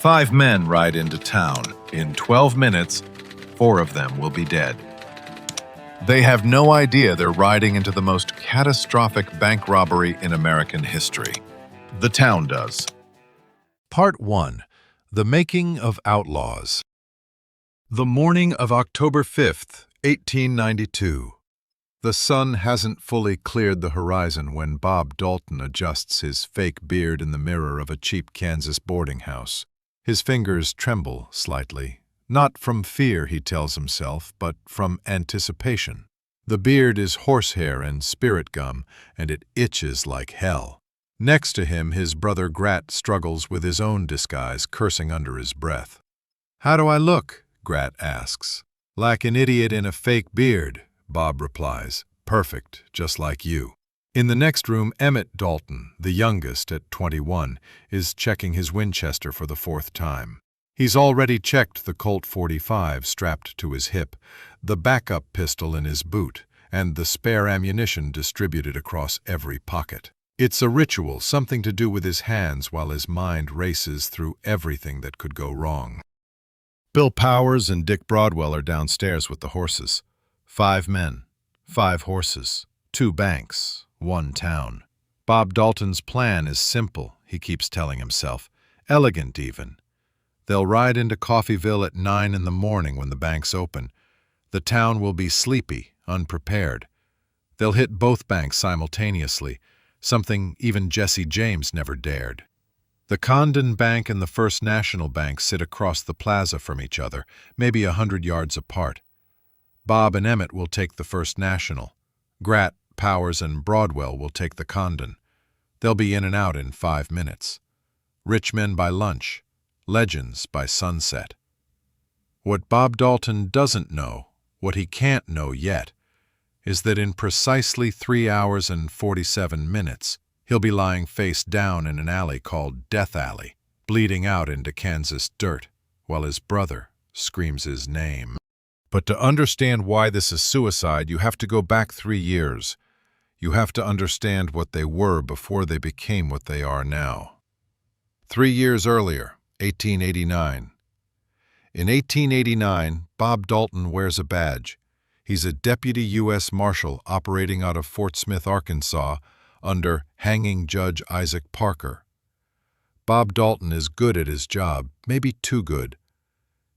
Five men ride into town. In 12 minutes, four of them will be dead. They have no idea they're riding into the most catastrophic bank robbery in American history. The town does. Part 1. The Making of Outlaws. The morning of October 5th, 1892. The sun hasn't fully cleared the horizon when Bob Dalton adjusts his fake beard in the mirror of a cheap Kansas boarding house. His fingers tremble slightly, not from fear, he tells himself, but from anticipation. The beard is horsehair and spirit gum, and it itches like hell. Next to him, his brother Grat struggles with his own disguise, cursing under his breath. "How do I look?" Grat asks. "Like an idiot in a fake beard," Bob replies. "Perfect, just like you." In the next room, Emmett Dalton, the youngest at 21, is checking his Winchester for the fourth time. He's already checked the Colt 45 strapped to his hip, the backup pistol in his boot, and the spare ammunition distributed across every pocket. It's a ritual, something to do with his hands while his mind races through everything that could go wrong. Bill Powers and Dick Broadwell are downstairs with the horses. 5 men, 5 horses, 2 banks, 1 town. Bob Dalton's plan is simple, he keeps telling himself. Elegant, even. They'll ride into Coffeyville at 9 in the morning when the banks open. The town will be sleepy, unprepared. They'll hit both banks simultaneously, something even Jesse James never dared. The Condon Bank and the First National Bank sit across the plaza from each other, maybe 100 yards apart. Bob and Emmett will take the First National. Grat, Powers, and Broadwell will take the Condon. They'll be in and out in 5 minutes. Rich men by lunch, legends by sunset. What Bob Dalton doesn't know, what he can't know yet, is that in precisely 3 hours and 47 minutes, he'll be lying face down in an alley called Death Alley, bleeding out into Kansas dirt, while his brother screams his name. But to understand why this is suicide, you have to go back 3 years. You have to understand what they were before they became what they are now. 3 years earlier, 1889. In 1889, Bob Dalton wears a badge. He's a deputy U.S. Marshal operating out of Fort Smith, Arkansas, under Hanging Judge Isaac Parker. Bob Dalton is good at his job, maybe too good.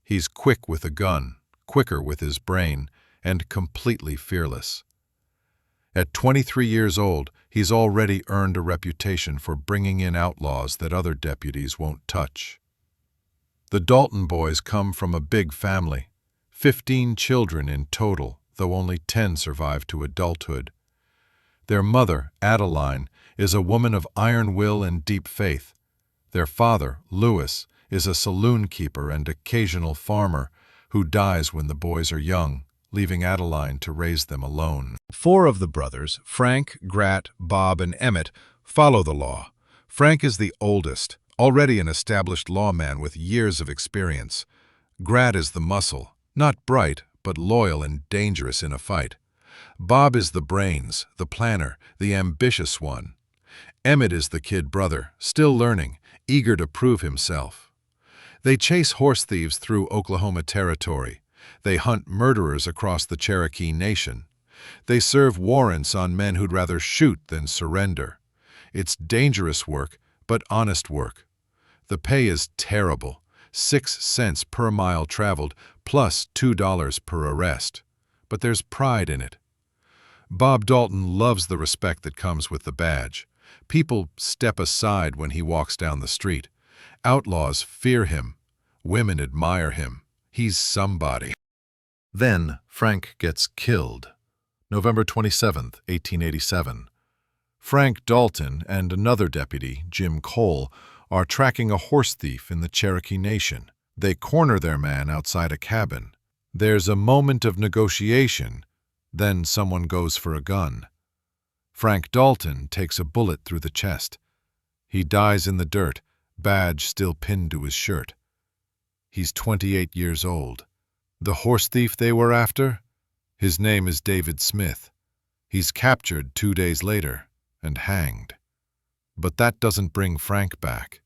He's quick with a gun, quicker with his brain, and completely fearless. At 23 years old, he's already earned a reputation for bringing in outlaws that other deputies won't touch. The Dalton boys come from a big family, 15 children in total, though only 10 survive to adulthood. Their mother, Adeline, is a woman of iron will and deep faith. Their father, Lewis, is a saloon keeper and occasional farmer who dies when the boys are young, leaving Adeline to raise them alone. 4 of the brothers, Frank, Grat, Bob, and Emmett, follow the law. Frank is the oldest, already an established lawman with years of experience. Grat is the muscle, not bright, but loyal and dangerous in a fight. Bob is the brains, the planner, the ambitious one. Emmett is the kid brother, still learning, eager to prove himself. They chase horse thieves through Oklahoma territory. They hunt murderers across the Cherokee Nation. They serve warrants on men who'd rather shoot than surrender. It's dangerous work, but honest work. The pay is terrible, 6 cents per mile traveled, plus $2 per arrest. But there's pride in it. Bob Dalton loves the respect that comes with the badge. People step aside when he walks down the street. Outlaws fear him. Women admire him. He's somebody. Then Frank gets killed. November 27th, 1887. Frank Dalton and another deputy, Jim Cole, are tracking a horse thief in the Cherokee Nation. They corner their man outside a cabin. There's a moment of negotiation, then someone goes for a gun. Frank Dalton takes a bullet through the chest. He dies in the dirt, badge still pinned to his shirt. He's 28 years old. The horse thief they were after? His name is David Smith. He's captured 2 days later and hanged. But that doesn't bring Frank back.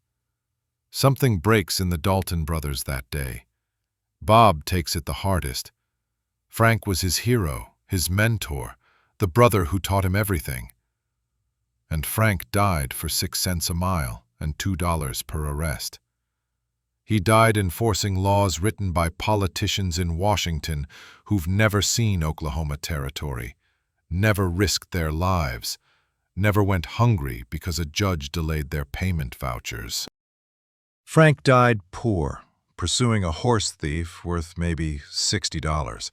Something breaks in the Dalton brothers that day. Bob takes it the hardest. Frank was his hero, his mentor, the brother who taught him everything. And Frank died for 6 cents a mile and $2 per arrest. He died enforcing laws written by politicians in Washington who've never seen Oklahoma territory, never risked their lives, never went hungry because a judge delayed their payment vouchers. Frank died poor, pursuing a horse thief worth maybe $60.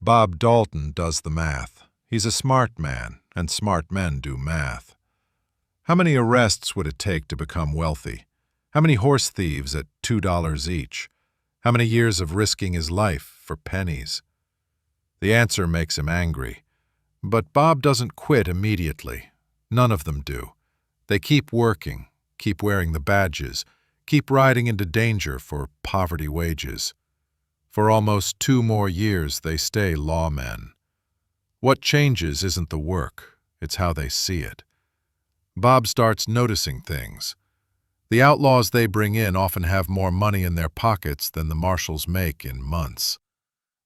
Bob Dalton does the math. He's a smart man, and smart men do math. How many arrests would it take to become wealthy? How many horse thieves at $2 each? How many years of risking his life for pennies? The answer makes him angry. But Bob doesn't quit immediately. None of them do. They keep working, keep wearing the badges, keep riding into danger for poverty wages. For almost 2 more years, they stay lawmen. What changes isn't the work, it's how they see it. Bob starts noticing things. The outlaws they bring in often have more money in their pockets than the marshals make in months.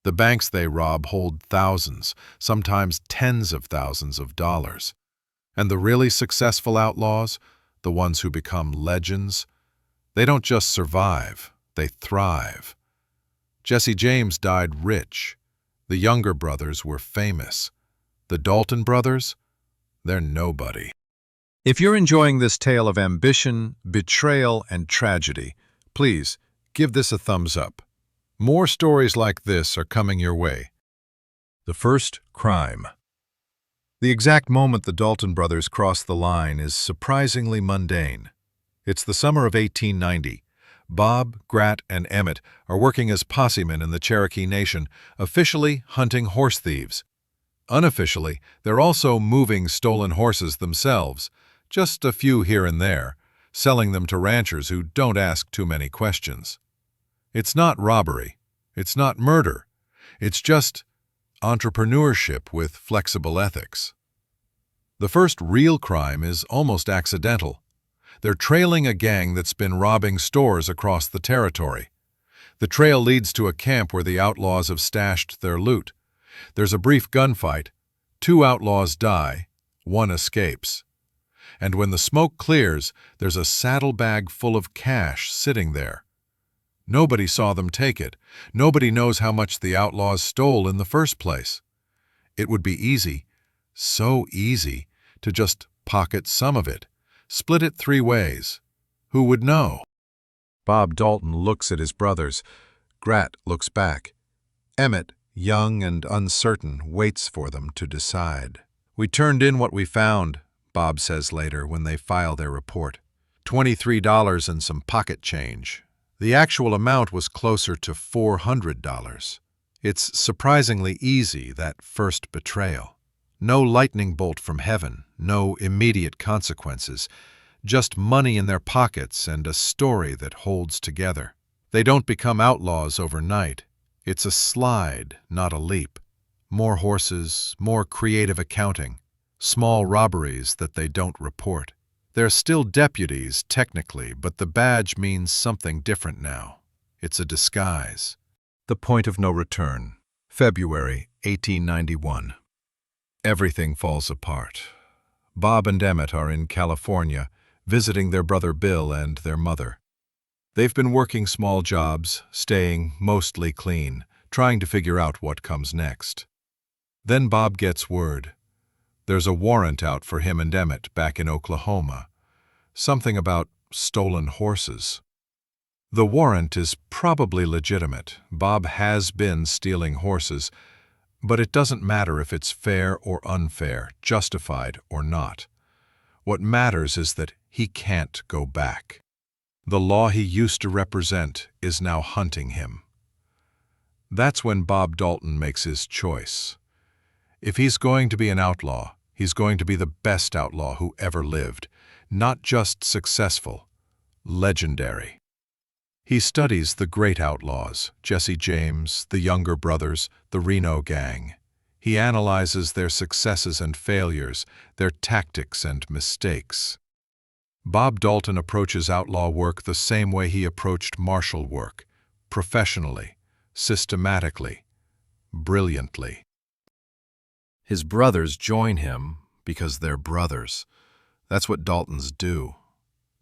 The banks they rob hold thousands, sometimes tens of thousands of dollars. And the really successful outlaws, the ones who become legends, they don't just survive, they thrive. Jesse James died rich. The younger brothers were famous. The Dalton brothers, they're nobody. If you're enjoying this tale of ambition, betrayal, and tragedy, please give this a thumbs up. More stories like this are coming your way. The first crime. The exact moment the Dalton brothers cross the line is surprisingly mundane. It's the summer of 1890. Bob, Grat, and Emmett are working as possemen in the Cherokee Nation, officially hunting horse thieves. Unofficially, they're also moving stolen horses themselves, just a few here and there, selling them to ranchers who don't ask too many questions. It's not robbery. It's not murder. It's just entrepreneurship with flexible ethics. The first real crime is almost accidental. They're trailing a gang that's been robbing stores across the territory. The trail leads to a camp where the outlaws have stashed their loot. There's a brief gunfight. 2 outlaws die. 1 escapes. And when the smoke clears, there's a saddlebag full of cash sitting there. Nobody saw them take it. Nobody knows how much the outlaws stole in the first place. It would be easy, so easy, to just pocket some of it, split it 3 ways. Who would know? Bob Dalton looks at his brothers. Grat looks back. Emmett, young and uncertain, waits for them to decide. "We turned in what we found," Bob says later when they file their report. $23 and some pocket change. The actual amount was closer to $400. It's surprisingly easy, that first betrayal. No lightning bolt from heaven, no immediate consequences, just money in their pockets and a story that holds together. They don't become outlaws overnight. It's a slide, not a leap. More horses, more creative accounting, small robberies that they don't report. They're still deputies, technically, but the badge means something different now. It's a disguise. The point of no return. February 1891. Everything falls apart. Bob and Emmett are in California, visiting their brother Bill and their mother. They've been working small jobs, staying mostly clean, trying to figure out what comes next. Then Bob gets word. There's a warrant out for him and Emmett back in Oklahoma. Something about stolen horses. The warrant is probably legitimate. Bob has been stealing horses, but it doesn't matter if it's fair or unfair, justified or not. What matters is that he can't go back. The law he used to represent is now hunting him. That's when Bob Dalton makes his choice. If he's going to be an outlaw, he's going to be the best outlaw who ever lived, not just successful, legendary. He studies the great outlaws, Jesse James, the younger brothers, the Reno Gang. He analyzes their successes and failures, their tactics and mistakes. Bob Dalton approaches outlaw work the same way he approached martial work, professionally, systematically, brilliantly. His brothers join him because they're brothers. That's what Daltons do.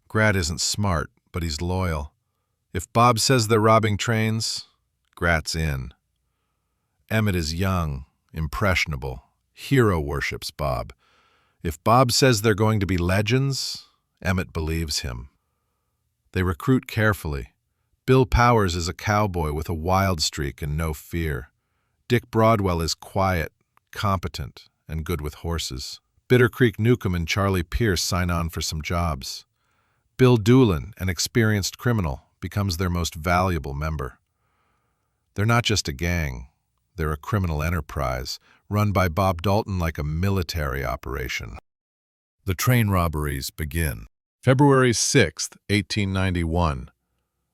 Grat isn't smart, but he's loyal. If Bob says they're robbing trains, Grat's in. Emmett is young, impressionable. Hero worships Bob. If Bob says they're going to be legends, Emmett believes him. They recruit carefully. Bill Powers is a cowboy with a wild streak and no fear. Dick Broadwell is quiet, competent, and good with horses. Bitter Creek Newcomb and Charlie Pierce sign on for some jobs. Bill Doolin, an experienced criminal, becomes their most valuable member. They're not just a gang. They're a criminal enterprise, run by Bob Dalton like a military operation. The train robberies begin. February 6, 1891.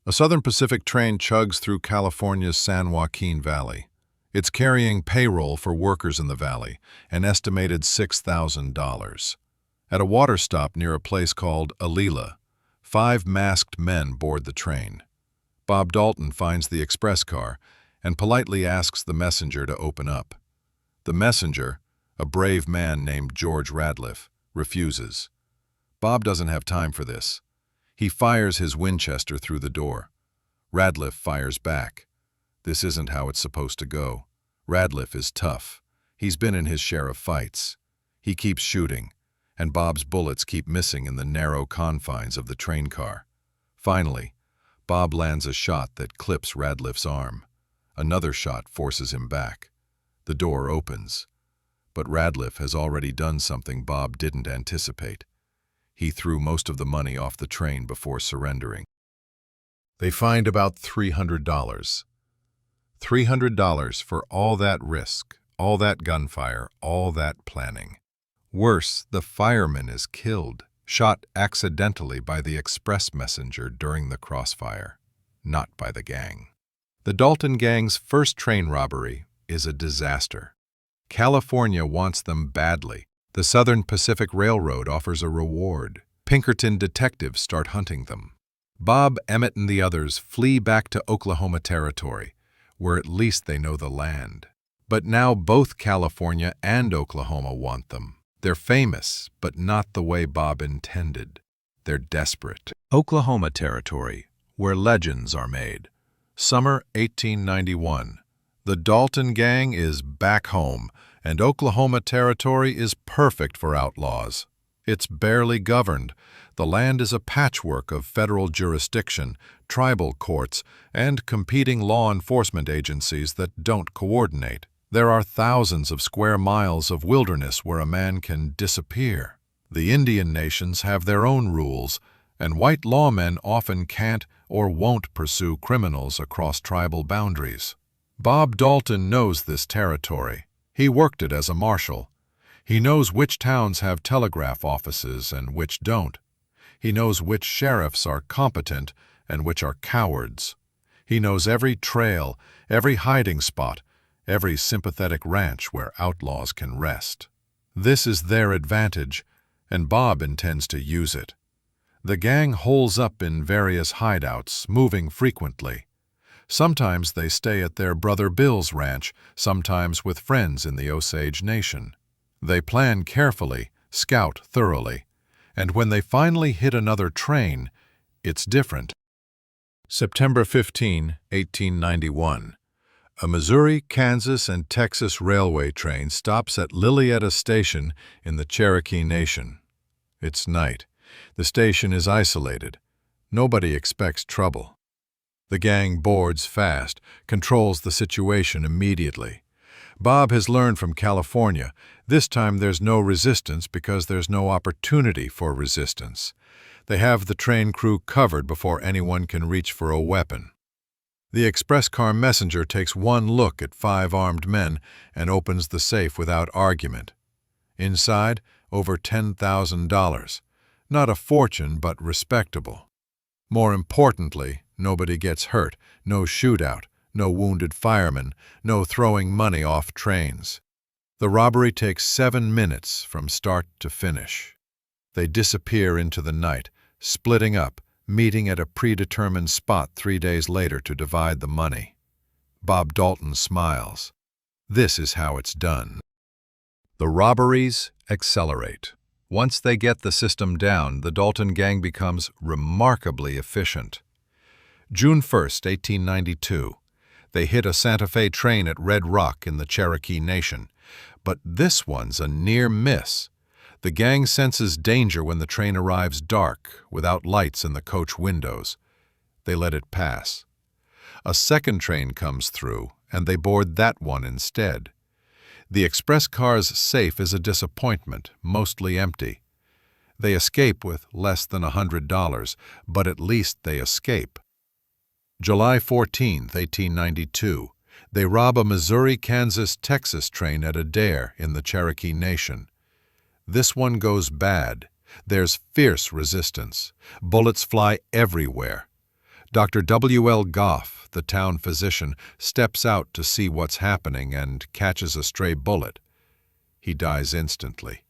A Southern Pacific train chugs through California's San Joaquin Valley. It's carrying payroll for workers in the valley, an estimated $6,000. At a water stop near a place called Alila, 5 masked men board the train. Bob Dalton finds the express car and politely asks the messenger to open up. The messenger, a brave man named George Radliff, refuses. Bob doesn't have time for this. He fires his Winchester through the door. Radliff fires back. This isn't how it's supposed to go. Radliff is tough. He's been in his share of fights. He keeps shooting, and Bob's bullets keep missing in the narrow confines of the train car. Finally, Bob lands a shot that clips Radliff's arm. Another shot forces him back. The door opens. But Radliff has already done something Bob didn't anticipate. He threw most of the money off the train before surrendering. They find about $300. $300 for all that risk, all that gunfire, all that planning. Worse, the fireman is killed, shot accidentally by the express messenger during the crossfire, not by the gang. The Dalton Gang's first train robbery is a disaster. California wants them badly. The Southern Pacific Railroad offers a reward. Pinkerton detectives start hunting them. Bob, Emmett, and the others flee back to Oklahoma Territory, where at least they know the land. But now both California and Oklahoma want them. They're famous, but not the way Bob intended. They're desperate. Oklahoma Territory, where legends are made. Summer 1891. The Dalton Gang is back home, and Oklahoma Territory is perfect for outlaws. It's barely governed. The land is a patchwork of federal jurisdiction, tribal courts, and competing law enforcement agencies that don't coordinate. There are thousands of square miles of wilderness where a man can disappear. The Indian nations have their own rules, and white lawmen often can't or won't pursue criminals across tribal boundaries. Bob Dalton knows this territory. He worked it as a marshal. He knows which towns have telegraph offices and which don't. He knows which sheriffs are competent and which are cowards. He knows every trail, every hiding spot, every sympathetic ranch where outlaws can rest. This is their advantage, and Bob intends to use it. The gang holes up in various hideouts, moving frequently. Sometimes they stay at their brother Bill's ranch, sometimes with friends in the Osage Nation. They plan carefully, scout thoroughly, and when they finally hit another train, it's different. September 15, 1891. A Missouri, Kansas, and Texas railway train stops at Lilietta Station in the Cherokee Nation. It's night. The station is isolated. Nobody expects trouble. The gang boards fast, controls the situation immediately. Bob has learned from California. This time there's no resistance because there's no opportunity for resistance. They have the train crew covered before anyone can reach for a weapon. The express car messenger takes one look at 5 armed men and opens the safe without argument. Inside, over $10,000. Not a fortune, but respectable. More importantly, nobody gets hurt, no shootout, no wounded firemen, no throwing money off trains. The robbery takes 7 minutes from start to finish. They disappear into the night, splitting up, meeting at a predetermined spot 3 days later to divide the money. Bob Dalton smiles. This is how it's done. The robberies accelerate. Once they get the system down, the Dalton Gang becomes remarkably efficient. June 1st, 1892. They hit a Santa Fe train at Red Rock in the Cherokee Nation. But this one's a near miss. The gang senses danger when the train arrives dark, without lights in the coach windows. They let it pass. A second train comes through, and they board that one instead. The express car's safe is a disappointment, mostly empty. They escape with less than $100, but at least they escape. July 14, 1892. They rob a Missouri-Kansas-Texas train at Adair in the Cherokee Nation. This one goes bad. There's fierce resistance. Bullets fly everywhere. Dr. W.L. Goff, the town physician, steps out to see what's happening and catches a stray bullet. He dies instantly.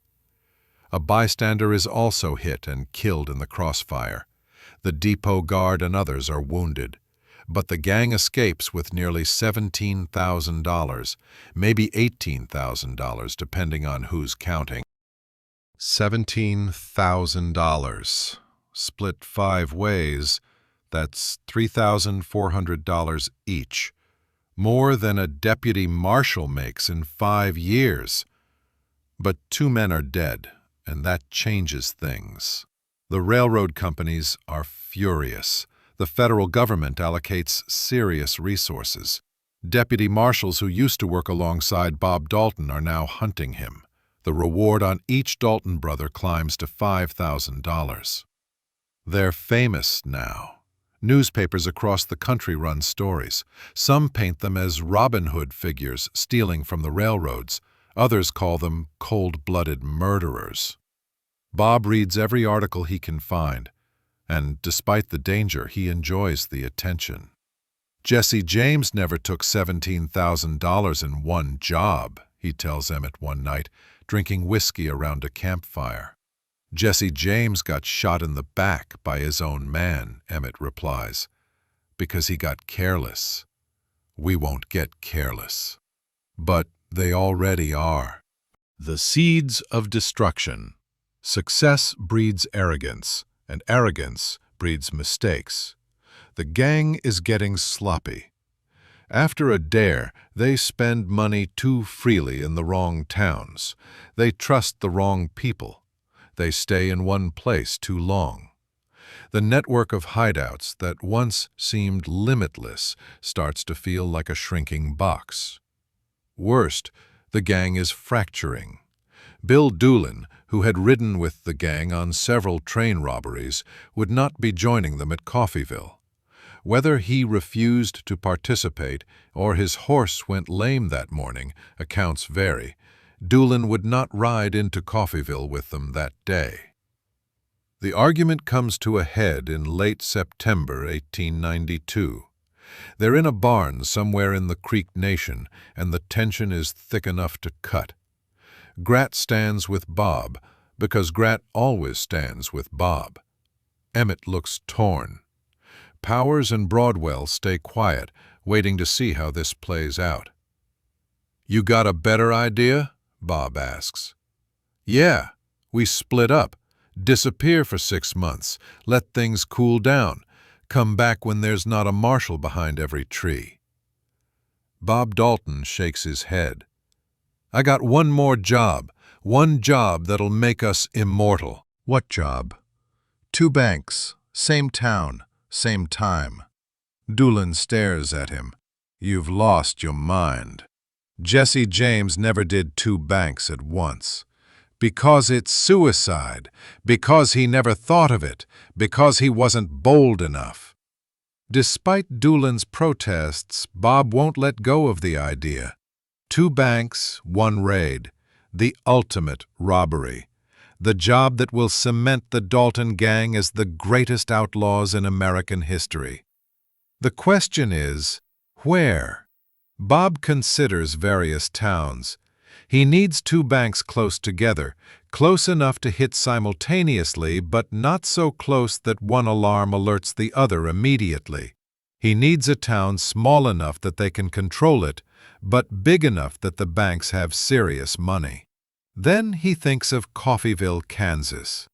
A bystander is also hit and killed in the crossfire. The depot guard and others are wounded. But the gang escapes with nearly $17,000, maybe $18,000, depending on who's counting. $17,000. Split 5 ways, that's $3,400 each. More than a deputy marshal makes in 5 years. But 2 men are dead, and that changes things. The railroad companies are furious. The federal government allocates serious resources. Deputy marshals who used to work alongside Bob Dalton are now hunting him. The reward on each Dalton brother climbs to $5,000. They're famous now. Newspapers across the country run stories. Some paint them as Robin Hood figures stealing from the railroads. Others call them cold-blooded murderers. Bob reads every article he can find. And despite the danger, he enjoys the attention. Jesse James never took $17,000 in one job, he tells Emmett one night, drinking whiskey around a campfire. Jesse James got shot in the back by his own man, Emmett replies, because he got careless. We won't get careless. But they already are. The seeds of destruction. Success breeds arrogance. And arrogance breeds mistakes. The gang is getting sloppy. After a dare, they spend money too freely in the wrong towns. They trust the wrong people. They stay in one place too long. The network of hideouts that once seemed limitless starts to feel like a shrinking box. Worst, the gang is fracturing. Bill Doolin, who had ridden with the gang on several train robberies, would not be joining them at Coffeyville. Whether he refused to participate or his horse went lame that morning, accounts vary. Doolin would not ride into Coffeyville with them that day. The argument comes to a head in late September 1892. They're in a barn somewhere in the Creek Nation, and the tension is thick enough to cut. Grat stands with Bob, because Grat always stands with Bob. Emmett looks torn. Powers and Broadwell stay quiet, waiting to see how this plays out. "You got a better idea?" Bob asks. "Yeah, we split up, disappear for 6 months, let things cool down, come back when there's not a marshal behind every tree." Bob Dalton shakes his head. "I got one more job, one job that'll make us immortal." "What job?" "2 banks, same town, same time." Doolin stares at him. "You've lost your mind." Jesse James never did 2 banks at once. Because it's suicide, because he never thought of it, because he wasn't bold enough. Despite Doolin's protests, Bob won't let go of the idea. 2 banks, 1 raid. The ultimate robbery. The job that will cement the Dalton Gang as the greatest outlaws in American history. The question is, where? Bob considers various towns. He needs two banks close together, close enough to hit simultaneously, but not so close that one alarm alerts the other immediately. He needs a town small enough that they can control it, but big enough that the banks have serious money. Then he thinks of Coffeyville, Kansas.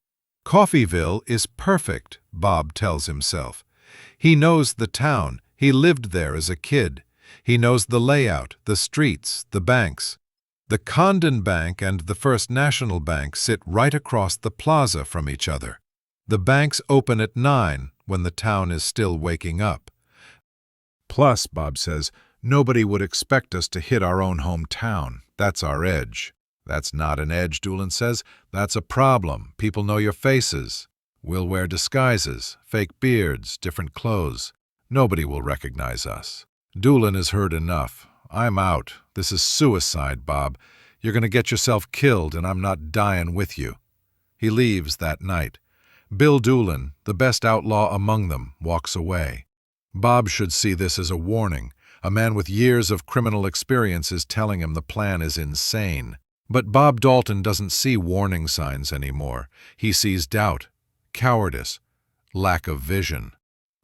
Coffeyville is perfect, Bob tells himself. He knows the town. He lived there as a kid. He knows the layout, the streets, the banks. The Condon Bank and the First National Bank sit right across the plaza from each other. The banks open at 9 when the town is still waking up. Plus, Bob says, nobody would expect us to hit our own hometown. That's our edge. That's not an edge, Doolin says. That's a problem. People know your faces. We'll wear disguises, fake beards, different clothes. Nobody will recognize us. Doolin has heard enough. I'm out. This is suicide, Bob. You're going to get yourself killed, and I'm not dying with you. He leaves that night. Bill Doolin, the best outlaw among them, walks away. Bob should see this as a warning. A man with years of criminal experience is telling him the plan is insane. But Bob Dalton doesn't see warning signs anymore. He sees doubt, cowardice, lack of vision.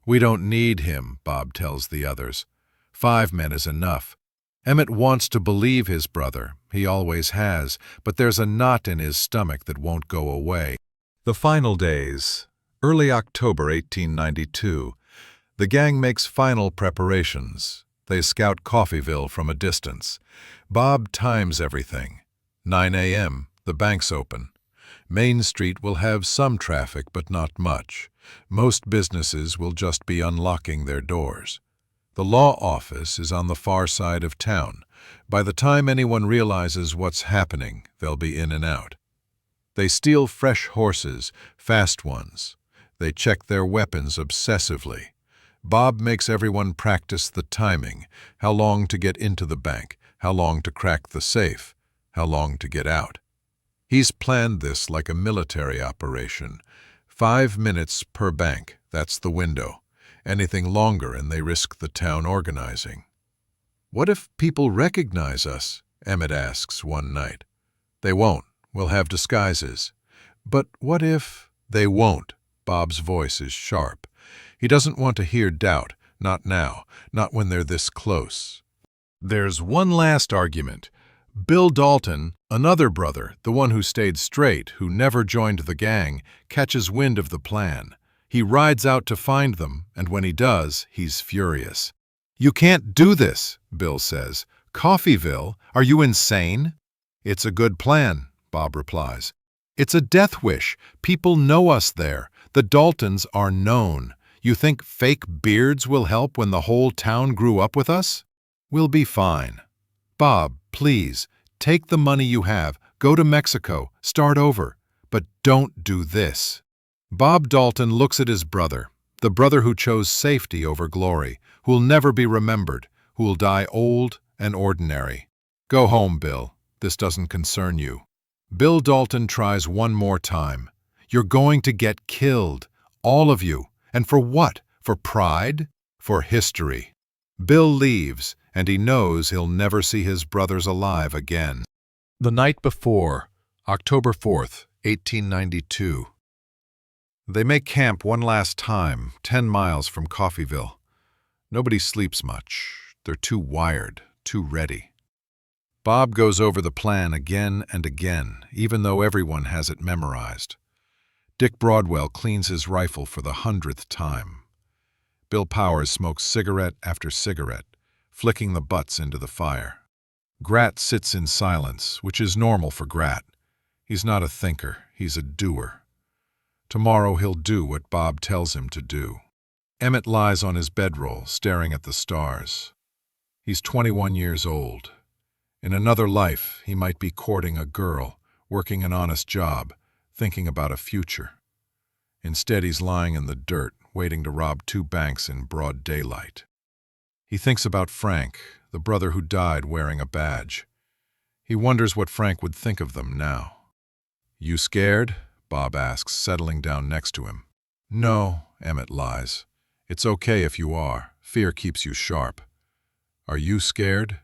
We don't need him, Bob tells the others. 5 men is enough. Emmett wants to believe his brother. He always has, but there's a knot in his stomach that won't go away. The final days, early October 1892. The gang makes final preparations. They scout Coffeyville from a distance. Bob times everything. 9 a.m., the banks open. Main Street will have some traffic, but not much. Most businesses will just be unlocking their doors. The law office is on the far side of town. By the time anyone realizes what's happening, they'll be in and out. They steal fresh horses, fast ones. They check their weapons obsessively. Bob makes everyone practice the timing, how long to get into the bank, how long to crack the safe, how long to get out. He's planned this like a military operation. 5 minutes per bank, that's the window. Anything longer and they risk the town organizing. What if people recognize us? Emmett asks one night. They won't. We'll have disguises. But what if they won't? Bob's voice is sharp. He doesn't want to hear doubt. Not now. Not when they're this close. There's one last argument. Bill Dalton, another brother, the one who stayed straight, who never joined the gang, catches wind of the plan. He rides out to find them, and when he does, he's furious. "You can't do this," Bill says. "Coffeyville? Are you insane?" "It's a good plan," Bob replies. "It's a death wish. People know us there. The Daltons are known. You think fake beards will help when the whole town grew up with us? We'll be fine. Bob, please, take the money you have, go to Mexico, start over. But don't do this." Bob Dalton looks at his brother, the brother who chose safety over glory, who'll never be remembered, who'll die old and ordinary. "Go home, Bill. This doesn't concern you." Bill Dalton tries one more time. "You're going to get killed, all of you. And for what? For pride? For history." Bill leaves, and he knows he'll never see his brothers alive again. The night before, October 4th, 1892. They make camp one last time, 10 miles from Coffeyville. Nobody sleeps much. They're too wired, too ready. Bob goes over the plan again and again, even though everyone has it memorized. Dick Broadwell cleans his rifle for the 100th time. Bill Powers smokes cigarette after cigarette, flicking the butts into the fire. Grat sits in silence, which is normal for Grat. He's not a thinker, he's a doer. Tomorrow he'll do what Bob tells him to do. Emmett lies on his bedroll, staring at the stars. He's 21 years old. In another life, he might be courting a girl, working an honest job, thinking about a future. Instead, he's lying in the dirt, waiting to rob 2 banks in broad daylight. He thinks about Frank, the brother who died wearing a badge. He wonders what Frank would think of them now. "You scared?" Bob asks, settling down next to him. "No," Emmett lies. "It's okay if you are. Fear keeps you sharp." "Are you scared?"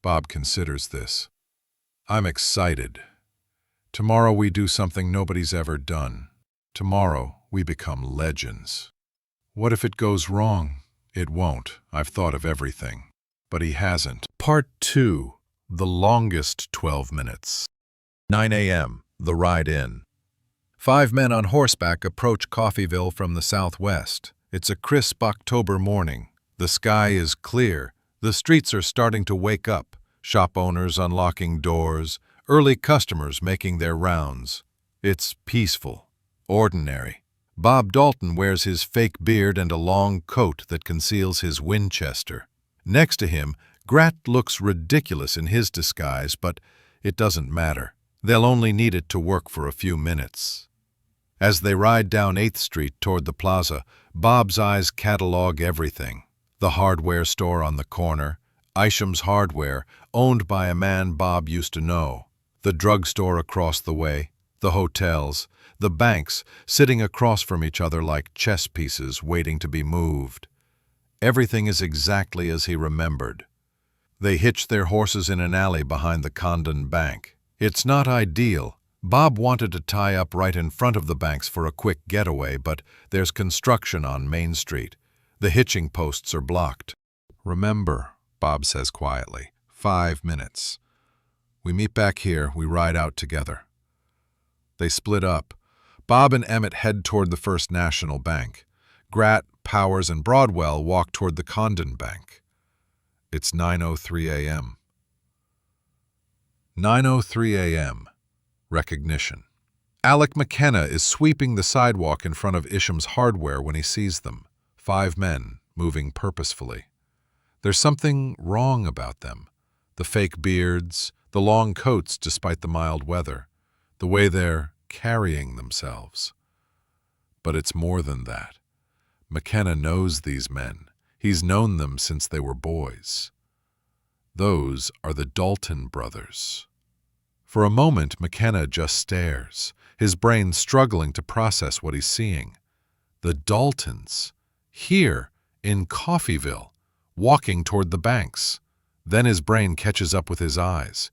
Bob considers this. I'm excited. Tomorrow we do something nobody's ever done. Tomorrow we become legends. What if it goes wrong? It won't. I've thought of everything. But he hasn't. Part 2. The longest 12 minutes. 9 a.m. The ride in. 5 men on horseback approach Coffeyville from the southwest. It's a crisp October morning. The sky is clear. The streets are starting to wake up. Shop owners unlocking doors. Early customers making their rounds. It's peaceful. Ordinary. Bob Dalton wears his fake beard and a long coat that conceals his Winchester. Next to him, Grat looks ridiculous in his disguise, but it doesn't matter. They'll only need it to work for a few minutes. As they ride down 8th Street toward the plaza, Bob's eyes catalog everything. The hardware store on the corner, Isham's Hardware, owned by a man Bob used to know. The drugstore across the way, the hotels, the banks sitting across from each other like chess pieces waiting to be moved. Everything is exactly as he remembered. They hitched their horses in an alley behind the Condon Bank. It's not ideal. Bob wanted to tie up right in front of the banks for a quick getaway, but there's construction on Main Street. The hitching posts are blocked. Remember, Bob says quietly, 5 minutes. We meet back here, we ride out together. They split up. Bob and Emmett head toward the First National Bank. Grat, Powers, and Broadwell walk toward the Condon Bank. It's 9:03 a.m. 9:03 a.m. Recognition. Alec McKenna is sweeping the sidewalk in front of Isham's Hardware when he sees them. 5 men, moving purposefully. There's something wrong about them. The fake beards, the long coats despite the mild weather, the way they're carrying themselves. But it's more than that. McKenna knows these men. He's known them since they were boys. Those are the Dalton brothers. For a moment, McKenna just stares, his brain struggling to process what he's seeing. The Daltons, here in Coffeyville, walking toward the banks. Then his brain catches up with his eyes.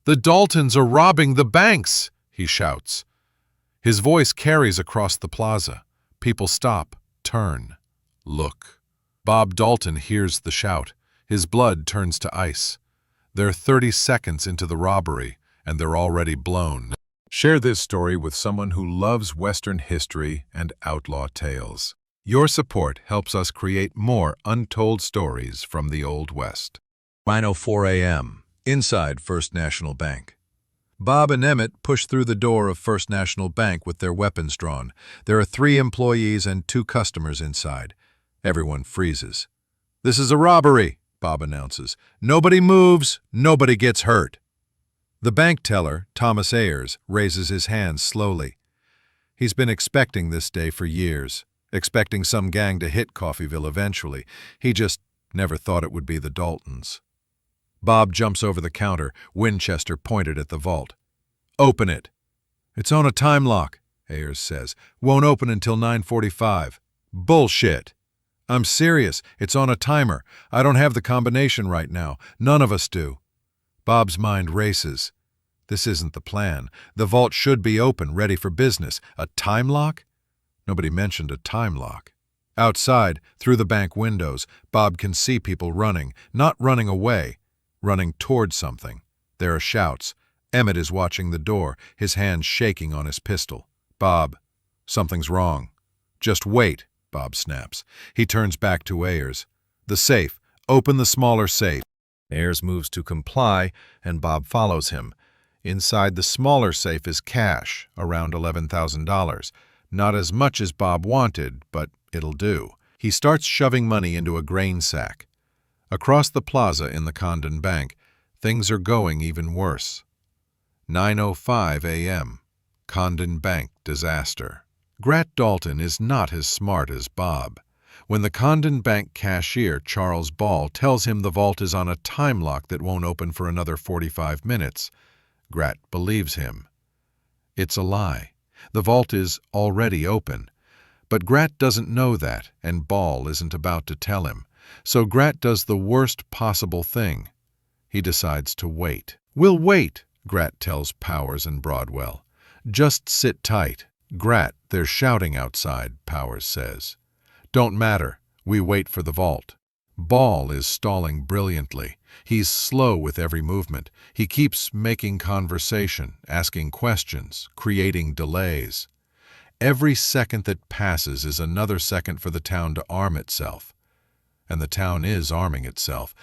"The Daltons are robbing the banks!" he shouts. His voice carries across the plaza. People stop, turn, look. Bob Dalton hears the shout. His blood turns to ice. They're 30 seconds into the robbery, and they're already blown. Share this story with someone who loves Western history and outlaw tales. Your support helps us create more untold stories from the Old West. 9:04 a.m. Inside First National Bank. Bob and Emmett push through the door of First National Bank with their weapons drawn. There are 3 employees and 2 customers inside. Everyone freezes. "This is a robbery," Bob announces. "Nobody moves, nobody gets hurt." The bank teller, Thomas Ayers, raises his hands slowly. He's been expecting this day for years, expecting some gang to hit Coffeyville eventually. He just never thought it would be the Daltons. Bob jumps over the counter, Winchester pointed at the vault. "Open it." "It's on a time lock," Ayers says. "Won't open until 9:45. "Bullshit." "I'm serious. It's on a timer. I don't have the combination right now. None of us do." Bob's mind races. This isn't the plan. The vault should be open, ready for business. A time lock? Nobody mentioned a time lock. Outside, through the bank windows, Bob can see people running, not running away, running toward something. There are shouts. Emmett is watching the door, his hand shaking on his pistol. "Bob, something's wrong." "Just wait," Bob snaps. He turns back to Ayers. "The safe. Open the smaller safe." Ayers moves to comply, and Bob follows him. Inside the smaller safe is cash, around $11,000. Not as much as Bob wanted, but it'll do. He starts shoving money into a grain sack. Across the plaza in the Condon Bank, things are going even worse. 9:05 a.m. Condon Bank disaster. Grat Dalton is not as smart as Bob. When the Condon Bank cashier, Charles Ball, tells him the vault is on a time lock that won't open for another 45 minutes, Grat believes him. It's a lie. The vault is already open. But Grat doesn't know that, and Ball isn't about to tell him. So Grat does the worst possible thing. He decides to wait. "We'll wait," Grat tells Powers and Broadwell. "Just sit tight." "Grat, they're shouting outside," Powers says. "Don't matter. We wait for the vault." Ball is stalling brilliantly. He's slow with every movement. He keeps making conversation, asking questions, creating delays. Every second that passes is another second for the town to arm itself. And the town is arming itself.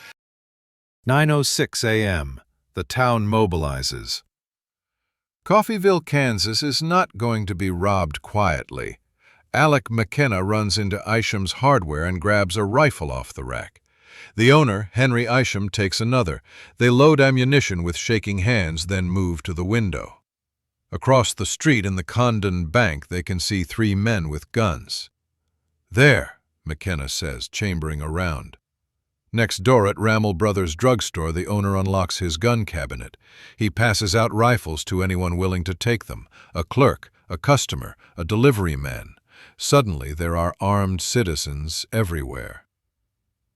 9:06 a.m. The town mobilizes. Coffeyville, Kansas is not going to be robbed quietly. Alec McKenna runs into Isham's Hardware and grabs a rifle off the rack. The owner, Henry Isham, takes another. They load ammunition with shaking hands, then move to the window. Across the street in the Condon Bank, they can see 3 men with guns. "There," McKenna says, chambering around. Next door at Rammel Brothers drugstore, the owner unlocks his gun cabinet. He passes out rifles to anyone willing to take them, a clerk, a customer, a delivery man. Suddenly, there are armed citizens everywhere.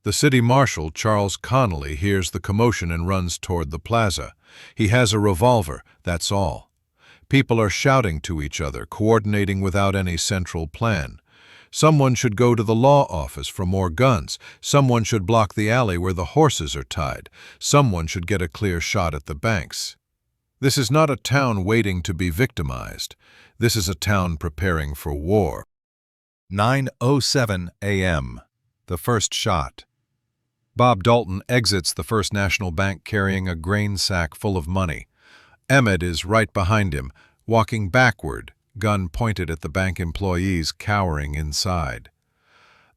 The city marshal, Charles Connolly, hears the commotion and runs toward the plaza. He has a revolver, that's all. People are shouting to each other, coordinating without any central plan. Someone should go to the law office for more guns. Someone should block the alley where the horses are tied. Someone should get a clear shot at the banks. This is not a town waiting to be victimized. This is a town preparing for war. 9:07 a.m. The first shot. Bob Dalton exits the First National Bank carrying a grain sack full of money. Emmett is right behind him, walking backward, gun pointed at the bank employees cowering inside.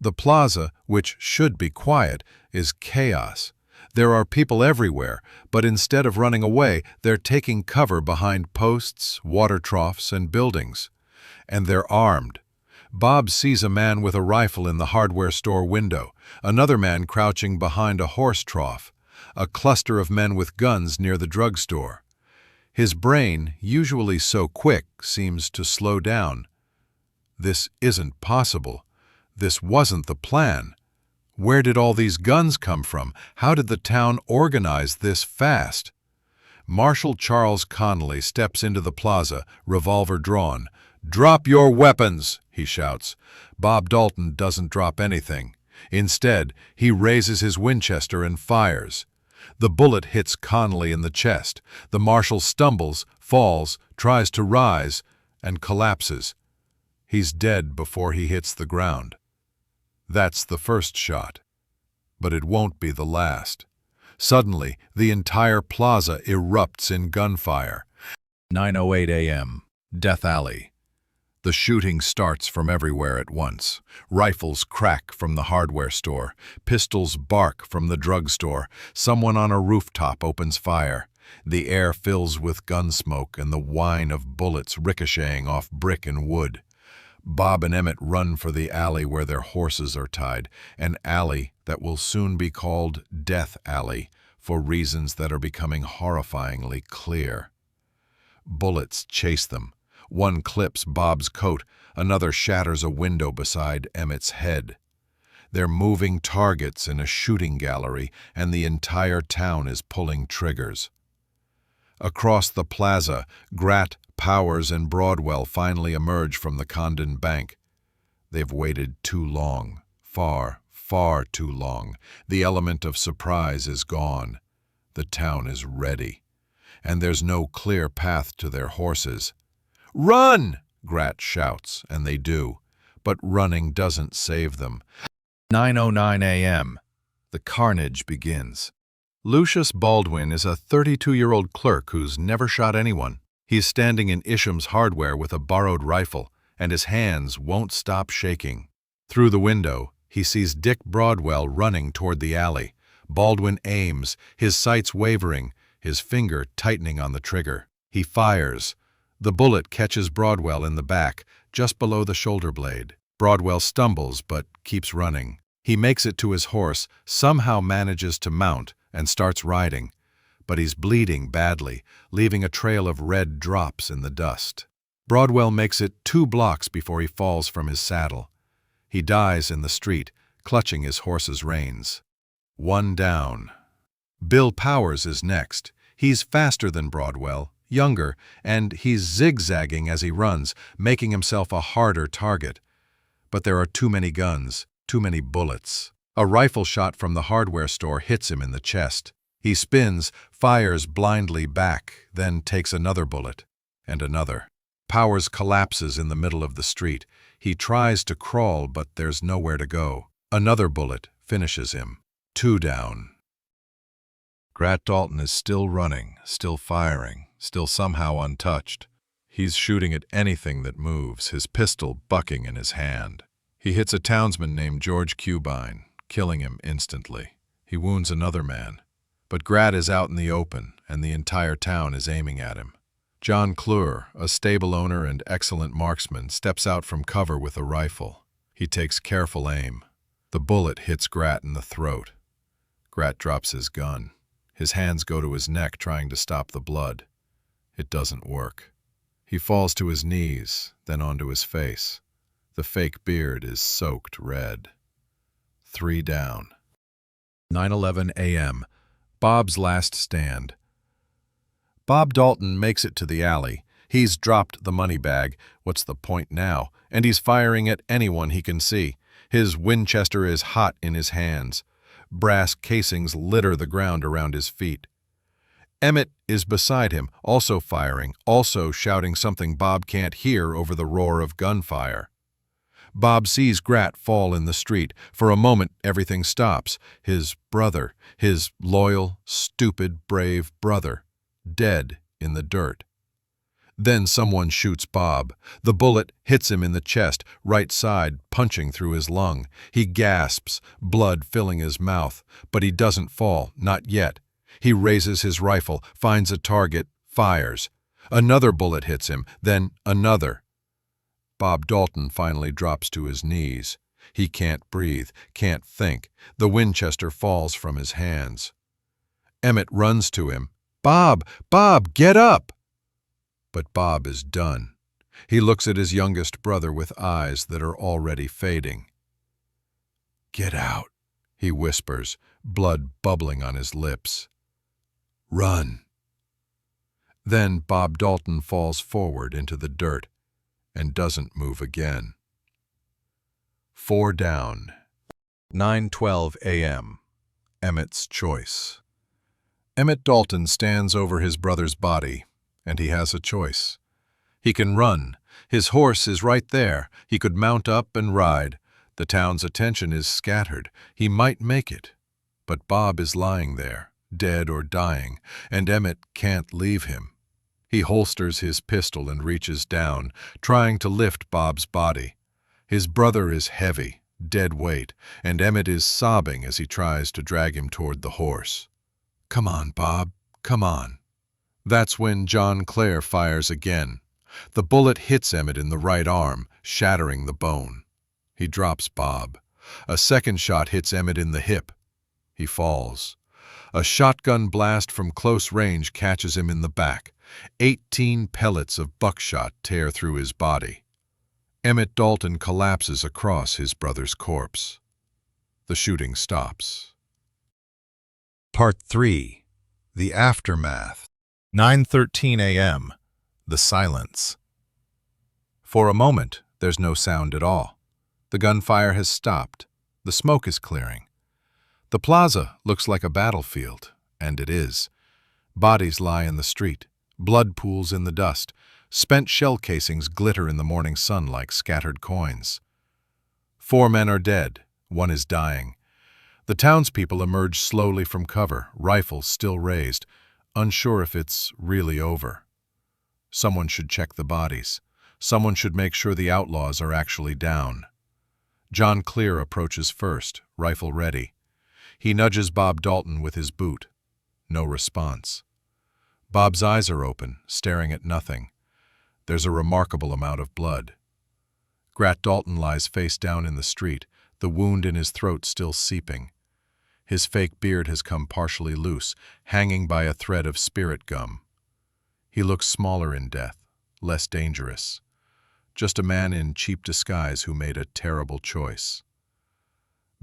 The plaza, which should be quiet, is chaos. There are people everywhere, but instead of running away, they're taking cover behind posts, water troughs, and buildings. And they're armed. Bob sees a man with a rifle in the hardware store window, another man crouching behind a horse trough, a cluster of men with guns near the drugstore. His brain, usually so quick, seems to slow down. This isn't possible. This wasn't the plan. Where did all these guns come from? How did the town organize this fast? Marshal Charles Connolly steps into the plaza, revolver drawn. "Drop your weapons!" he shouts. Bob Dalton doesn't drop anything. Instead, he raises his Winchester and fires. The bullet hits Connolly in the chest. The marshal stumbles, falls, tries to rise, and collapses. He's dead before he hits the ground. That's the first shot. But it won't be the last. Suddenly, the entire plaza erupts in gunfire. 9:08 a.m. Death Alley. The shooting starts from everywhere at once. Rifles crack from the hardware store. Pistols bark from the drugstore. Someone on a rooftop opens fire. The air fills with gun smoke and the whine of bullets ricocheting off brick and wood. Bob and Emmett run for the alley where their horses are tied, an alley that will soon be called Death Alley for reasons that are becoming horrifyingly clear. Bullets chase them. One clips Bob's coat, another shatters a window beside Emmett's head. They're moving targets in a shooting gallery, and the entire town is pulling triggers. Across the plaza, Grat, Powers, and Broadwell finally emerge from the Condon Bank. They've waited too long, far, far too long. The element of surprise is gone. The town is ready. And there's no clear path to their horses. "Run!" Grat shouts, and they do. But running doesn't save them. 9:09 a.m. The carnage begins. Lucius Baldwin is a 32-year-old clerk who's never shot anyone. He's standing in Isham's Hardware with a borrowed rifle, and his hands won't stop shaking. Through the window, he sees Dick Broadwell running toward the alley. Baldwin aims, his sights wavering, his finger tightening on the trigger. He fires. The bullet catches Broadwell in the back, just below the shoulder blade. Broadwell stumbles, but keeps running. He makes it to his horse, somehow manages to mount, and starts riding. But he's bleeding badly, leaving a trail of red drops in the dust. Broadwell makes it 2 blocks before he falls from his saddle. He dies in the street, clutching his horse's reins. One down. Bill Powers is next. He's faster than Broadwell, younger, and he's zigzagging as he runs, making himself a harder target. But there are too mmany guns, too many bullets. A rifle shot from the hardware store hits him in the chest. He spins, fires blindly back, then takes another bullet, and another. Powers collapses in the middle of the street. He tries to crawl, but there's nowhere to go. Another bullet finishes him. 2 down. Grat Dalton is still running, still firing, still somehow untouched. He's shooting at anything that moves, his pistol bucking in his hand. He hits a townsman named George Cubine, killing him instantly. He wounds another man. But Grat is out in the open, and the entire town is aiming at him. John Clure, a stable owner and excellent marksman, steps out from cover with a rifle. He takes careful aim. The bullet hits Grat in the throat. Grat drops his gun. His hands go to his neck, trying to stop the blood. It doesn't work. He falls to his knees, then onto his face. The fake beard is soaked red. 3 down. 9:11 a.m. Bob's last stand. Bob Dalton makes it to the alley. He's dropped the money bag. What's the point now? And he's firing at anyone he can see. His Winchester is hot in his hands. Brass casings litter the ground around his feet. Emmett is beside him, also firing, also shouting something Bob can't hear over the roar of gunfire. Bob sees Grat fall in the street. For a moment, everything stops. His brother, his loyal, stupid, brave brother, dead in the dirt. Then someone shoots Bob. The bullet hits him in the chest, right side, punching through his lung. He gasps, blood filling his mouth, but he doesn't fall, not yet. He raises his rifle, finds a target, fires. Another bullet hits him, then another. Bob Dalton finally drops to his knees. He can't breathe, can't think. The Winchester falls from his hands. Emmett runs to him. "Bob! Bob, get up!" But Bob is done. He looks at his youngest brother with eyes that are already fading. "Get out," he whispers, blood bubbling on his lips. "Run." Then Bob Dalton falls forward into the dirt and doesn't move again. 4 down. 9:12 a.m. Emmett's choice. Emmett Dalton stands over his brother's body, and he has a choice. He can run. His horse is right there. He could mount up and ride. The town's attention is scattered. He might make it. But Bob is lying there, dead or dying, and Emmett can't leave him. He holsters his pistol and reaches down, trying to lift Bob's body. His brother is heavy, dead weight, and Emmett is sobbing as he tries to drag him toward the horse. "Come on, Bob, come on." That's when John Clare fires again. The bullet hits Emmett in the right arm, shattering the bone. He drops Bob. A second shot hits Emmett in the hip. He falls. A shotgun blast from close range catches him in the back. 18 pellets of buckshot tear through his body. Emmett Dalton collapses across his brother's corpse. The shooting stops. Part 3. The Aftermath. 9:13 a.m. The silence. For a moment, there's no sound at all. The gunfire has stopped. The smoke is clearing. The plaza looks like a battlefield, and it is. Bodies lie in the street. Blood pools in the dust. Spent shell casings glitter in the morning sun like scattered coins. 4 men are dead. 1 is dying. The townspeople emerge slowly from cover, rifles still raised, unsure if it's really over. Someone should check the bodies. Someone should make sure the outlaws are actually down. John Clare approaches first, rifle ready. He nudges Bob Dalton with his boot. No response. Bob's eyes are open, staring at nothing. There's a remarkable amount of blood. Grat Dalton lies face down in the street, the wound in his throat still seeping. His fake beard has come partially loose, hanging by a thread of spirit gum. He looks smaller in death, less dangerous. Just a man in cheap disguise who made a terrible choice.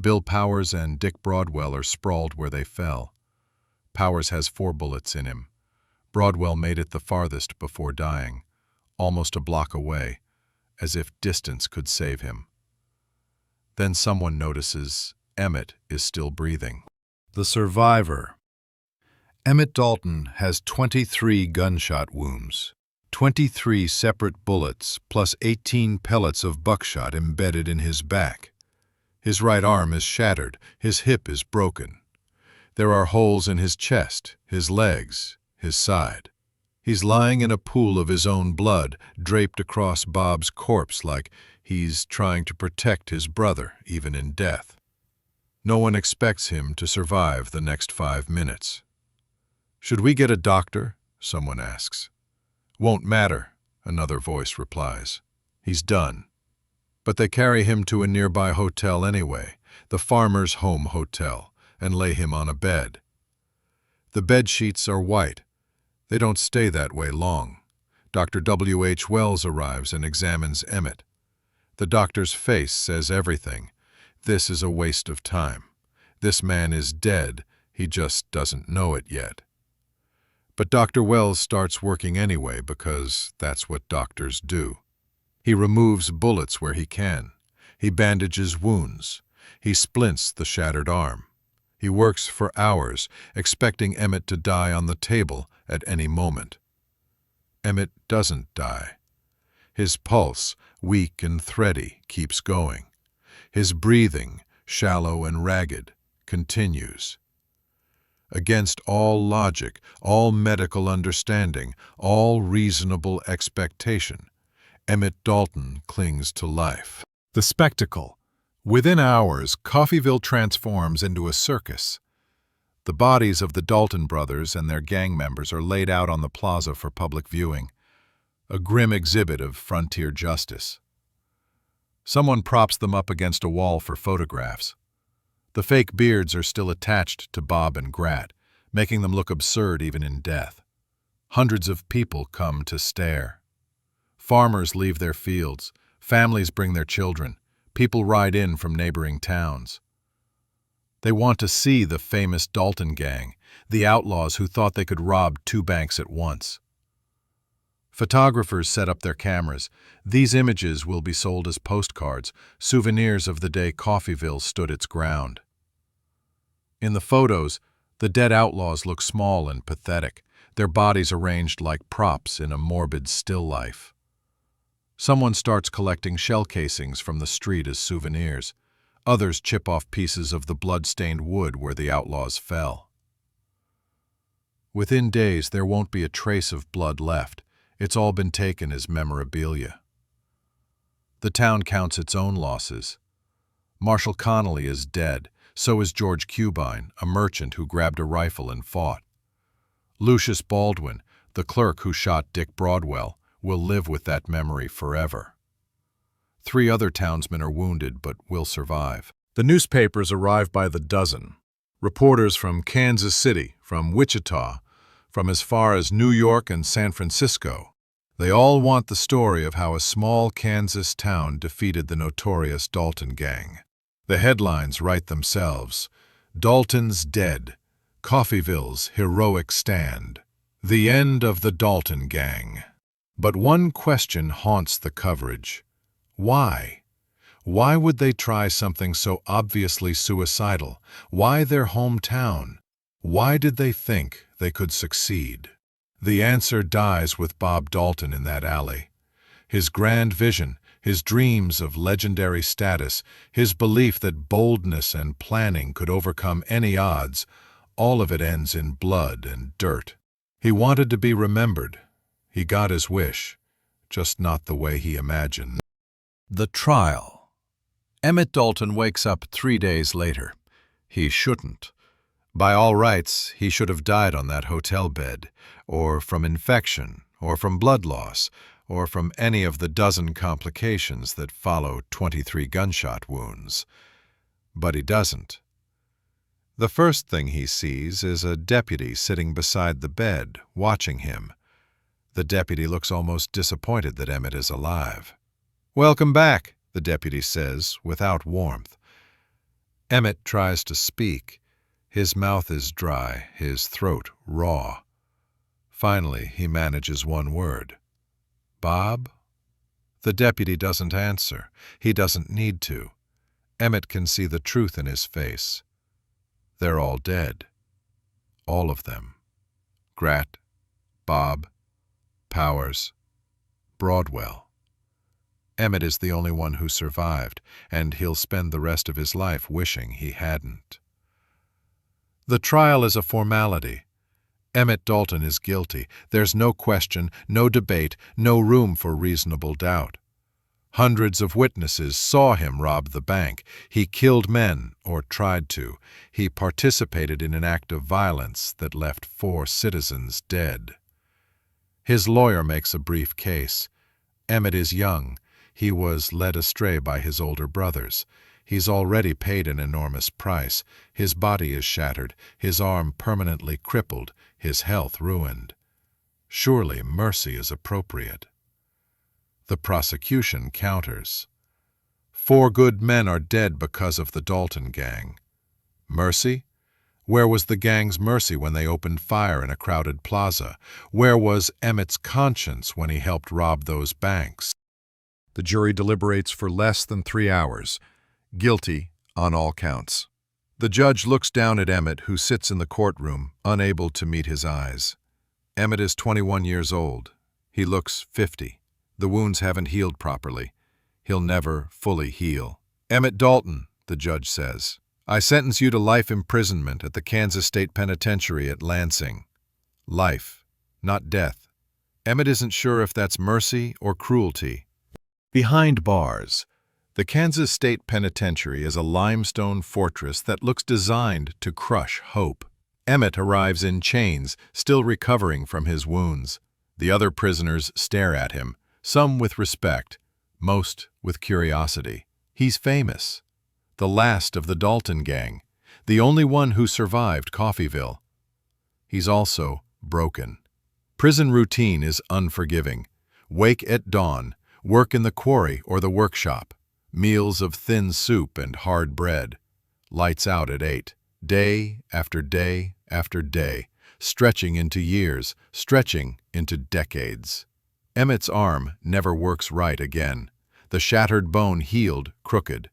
Bill Powers and Dick Broadwell are sprawled where they fell. Powers has 4 bullets in him. Broadwell made it the farthest before dying, almost a block away, as if distance could save him. Then someone notices Emmett is still breathing. The survivor. Emmett Dalton has 23 gunshot wounds, 23 separate bullets plus 18 pellets of buckshot embedded in his back. His right arm is shattered, his hip is broken. There are holes in his chest, his legs, his side. He's lying in a pool of his own blood, draped across Bob's corpse like he's trying to protect his brother, even in death. No one expects him to survive the next 5 minutes. "Should we get a doctor?" someone asks. "Won't matter," another voice replies. "He's done." But they carry him to a nearby hotel anyway, the Farmer's Home Hotel, and lay him on a bed. The bed sheets are white. They don't stay that way long. Dr. W.H. Wells arrives and examines Emmett. The doctor's face says everything. This is a waste of time. This man is dead, he just doesn't know it yet. But Dr. Wells starts working anyway because that's what doctors do. He removes bullets where he can. He bandages wounds. He splints the shattered arm. He works for hours, expecting Emmett to die on the table at any moment. Emmett doesn't die. His pulse, weak and thready, keeps going. His breathing, shallow and ragged, continues. Against all logic, all medical understanding, all reasonable expectation, Emmett Dalton clings to life. The spectacle. Within hours, Coffeyville transforms into a circus. The bodies of the Dalton brothers and their gang members are laid out on the plaza for public viewing, a grim exhibit of frontier justice. Someone props them up against a wall for photographs. The fake beards are still attached to Bob and Grat, making them look absurd even in death. Hundreds of people come to stare. Farmers leave their fields, families bring their children, people ride in from neighboring towns. They want to see the famous Dalton Gang, the outlaws who thought they could rob 2 banks at once. Photographers set up their cameras. These images will be sold as postcards, souvenirs of the day Coffeyville stood its ground. In the photos, the dead outlaws look small and pathetic, their bodies arranged like props in a morbid still life. Someone starts collecting shell casings from the street as souvenirs. Others chip off pieces of the blood-stained wood where the outlaws fell. Within days, there won't be a trace of blood left. It's all been taken as memorabilia. The town counts its own losses. Marshall Connolly is dead. So is George Cubine, a merchant who grabbed a rifle and fought. Lucius Baldwin, the clerk who shot Dick Broadwell, will live with that memory forever. 3 other townsmen are wounded but will survive. The newspapers arrive by the dozen. Reporters from Kansas City, from Wichita, from as far as New York and San Francisco. They all want the story of how a small Kansas town defeated the notorious Dalton Gang. The headlines write themselves. Dalton's dead. Coffeyville's heroic stand. The end of the Dalton Gang. But one question haunts the coverage. Why? Why would they try something so obviously suicidal? Why their hometown? Why did they think they could succeed? The answer dies with Bob Dalton in that alley. His grand vision, his dreams of legendary status, his belief that boldness and planning could overcome any odds, all of it ends in blood and dirt. He wanted to be remembered. He got his wish, just not the way he imagined. The trial. Emmett Dalton wakes up 3 days later. He shouldn't. By all rights, he should have died on that hotel bed, or from infection, or from blood loss, or from any of the dozen complications that follow 23 gunshot wounds. But he doesn't. The first thing he sees is a deputy sitting beside the bed, watching him. The deputy looks almost disappointed that Emmett is alive. "Welcome back," the deputy says, without warmth. Emmett tries to speak. His mouth is dry, his throat raw. Finally, he manages one word. "Bob?" The deputy doesn't answer. He doesn't need to. Emmett can see the truth in his face. They're all dead. All of them. Grat, Bob, Powers, Broadwell. Emmett is the only one who survived, and he'll spend the rest of his life wishing he hadn't. The trial is a formality. Emmett Dalton is guilty. There's no question, no debate, no room for reasonable doubt. Hundreds of witnesses saw him rob the bank. He killed men, or tried to. He participated in an act of violence that left 4 citizens dead. His lawyer makes a brief case. Emmett is young. He was led astray by his older brothers. He's already paid an enormous price. His body is shattered, his arm permanently crippled, his health ruined. Surely mercy is appropriate. The prosecution counters. 4 good men are dead because of the Dalton Gang. Mercy? Where was the gang's mercy when they opened fire in a crowded plaza? Where was Emmett's conscience when he helped rob those banks? The jury deliberates for less than 3 hours. Guilty on all counts. The judge looks down at Emmett, who sits in the courtroom, unable to meet his eyes. Emmett is 21 years old. He looks 50. The wounds haven't healed properly. He'll never fully heal. "Emmett Dalton," the judge says, "I sentence you to life imprisonment at the Kansas State Penitentiary at Lansing. Life, not death." Emmett isn't sure if that's mercy or cruelty. Behind bars, the Kansas State Penitentiary is a limestone fortress that looks designed to crush hope. Emmett arrives in chains, still recovering from his wounds. The other prisoners stare at him, some with respect, most with curiosity. He's famous. The last of the Dalton Gang, the only one who survived Coffeyville. He's also broken. Prison routine is unforgiving. Wake at dawn, work in the quarry or the workshop. Meals of thin soup and hard bread. Lights out at 8. Day after day after day, stretching into years, stretching into decades. Emmett's arm never works right again. The shattered bone healed crooked.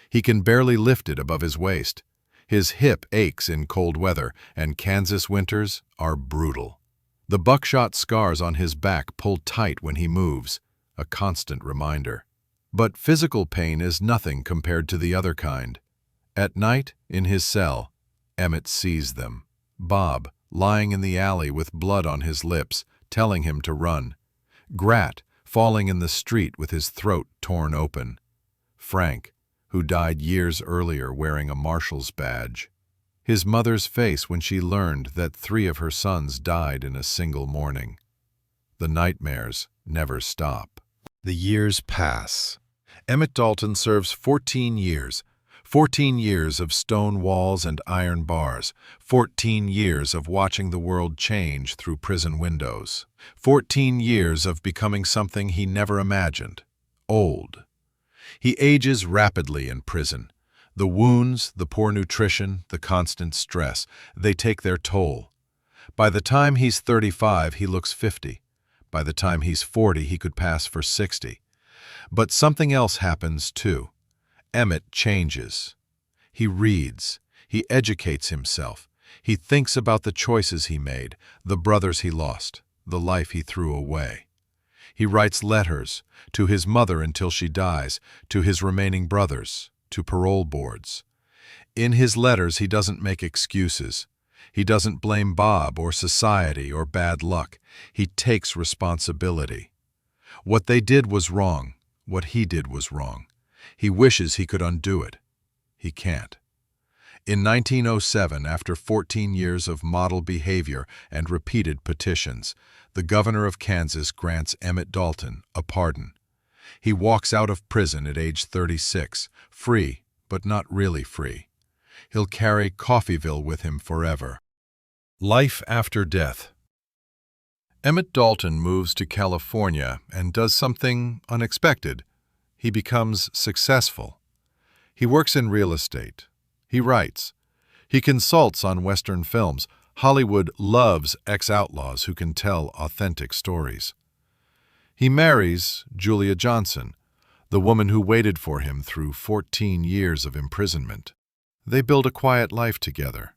He can barely lift it above his waist. His hip aches in cold weather, and Kansas winters are brutal. The buckshot scars on his back pull tight when he moves, a constant reminder. But physical pain is nothing compared to the other kind. At night, in his cell, Emmett sees them. Bob, lying in the alley with blood on his lips, telling him to run. Grat, falling in the street with his throat torn open. Frank, who died years earlier wearing a marshal's badge. His mother's face when she learned that 3 of her sons died in a single morning. The nightmares never stop. The years pass. Emmett Dalton serves 14 years. 14 years of stone walls and iron bars. 14 years of watching the world change through prison windows. 14 years of becoming something he never imagined. Old. He ages rapidly in prison. The wounds, the poor nutrition, the constant stress, they take their toll. By the time he's 35, he looks 50. By the time he's 40, he could pass for 60. But something else happens, too. Emmett changes. He reads. He educates himself. He thinks about the choices he made, the brothers he lost, the life he threw away. He writes letters to his mother until she dies, to his remaining brothers, to parole boards. In his letters, he doesn't make excuses. He doesn't blame Bob or society or bad luck. He takes responsibility. What they did was wrong. What he did was wrong. He wishes he could undo it. He can't. In 1907, after 14 years of model behavior and repeated petitions, the governor of Kansas grants Emmett Dalton a pardon. He walks out of prison at age 36, free, but not really free. He'll carry Coffeyville with him forever. Life after death. Emmett Dalton moves to California and does something unexpected. He becomes successful. He works in real estate. He writes. He consults on Western films, Hollywood loves ex-outlaws who can tell authentic stories. He marries Julia Johnson, the woman who waited for him through 14 years of imprisonment. They build a quiet life together.